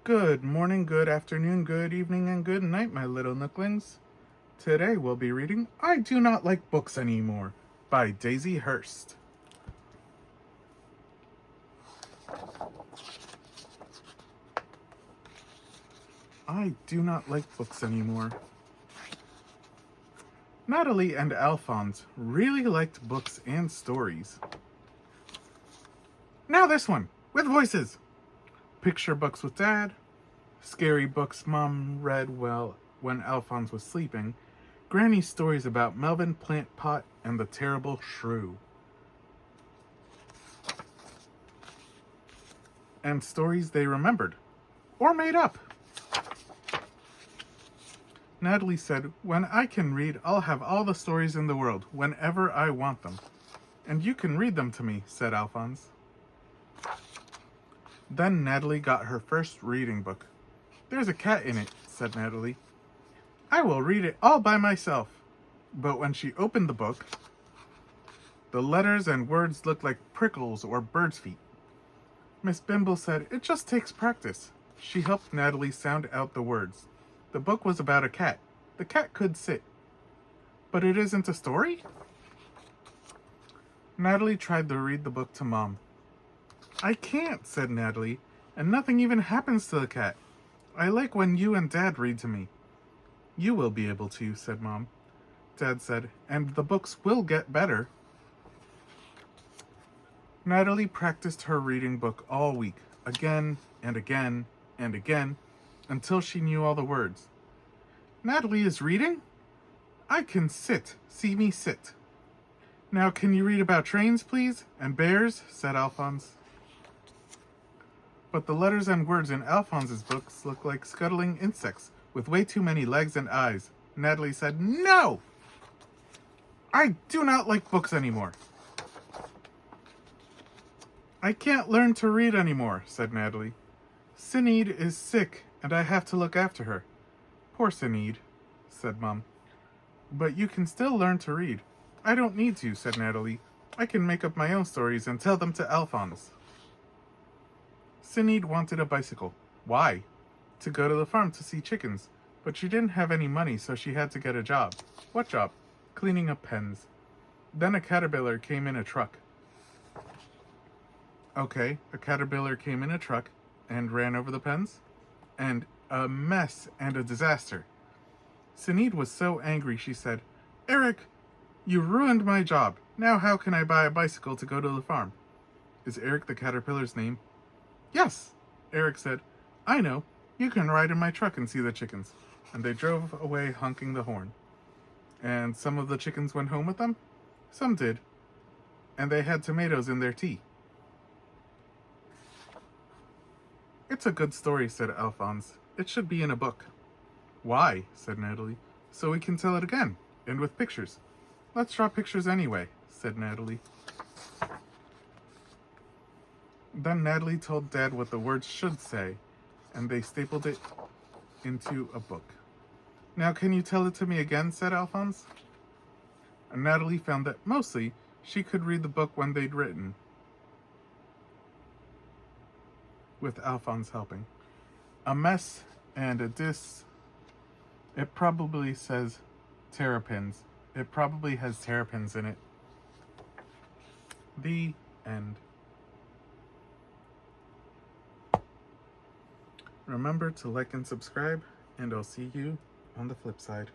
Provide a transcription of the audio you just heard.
Good morning, good afternoon, good evening, and good night, my little nooklings. Today we'll be reading I Do Not Like Books Anymore by Daisy Hurst. I do not like books anymore. Natalie and Alphonse really liked books and stories. Now this one, with voices. Picture books with Dad. Scary books Mom read when Alphonse was sleeping. Granny stories about Melvin Plant Pot and the Terrible Shrew. And stories they remembered. Or made up. Natalie said, "When I can read, I'll have all the stories in the world, whenever I want them. And you can read them to me," said Alphonse. Then Natalie got her first reading book. "There's a cat in it," said Natalie. "I will read it all by myself." But when she opened the book, the letters and words looked like prickles or bird's feet. Miss Bimble said, "It just takes practice." She helped Natalie sound out the words. The book was about a cat. The cat could sit. But it isn't a story? Natalie tried to read the book to Mom. "I can't," said Natalie, "and nothing even happens to the cat. I like when you and Dad read to me." "You will be able to," said Mom. Dad said, "and the books will get better." Natalie practiced her reading book all week, again and again and again, until she knew all the words. "Natalie is reading? I can sit. See me sit." "Now can you read about trains, please? And bears?" said Alphonse. But the letters and words in Alphonse's books looked like scuttling insects with way too many legs and eyes. Natalie said, "No! I do not like books anymore." "I can't learn to read anymore," said Natalie. "Sinead is sick, and I have to look after her." "Poor Sinead," said Mom. "But you can still learn to read." "I don't need to," said Natalie. "I can make up my own stories and tell them to Alphonse." Sinead wanted a bicycle. Why? To go to the farm to see chickens. But she didn't have any money, so she had to get a job. What job? Cleaning up pens. Then a caterpillar came in a truck. Okay, a caterpillar came in a truck and ran over the pens. And a mess and a disaster. Sinead was so angry she said, "Eric, you ruined my job. Now how can I buy a bicycle to go to the farm?" "Is Eric the caterpillar's name?" "Yes," Eric said. "I know. You can ride in my truck and see the chickens." And they drove away honking the horn. And some of the chickens went home with them? Some did. And they had tomatoes in their tea. "It's a good story," said Alphonse. "It should be in a book." "Why?" said Natalie. "So we can tell it again, and with pictures." "Let's draw pictures anyway," said Natalie. Then Natalie told Dad what the words should say, and they stapled it into a book. "Now can you tell it to me again?" said Alphonse. And Natalie found that mostly she could read the book when they'd written, with Alphonse helping. A mess and a It probably says terrapins. It probably has terrapins in it. The end. Remember to like and subscribe, and I'll see you on the flip side.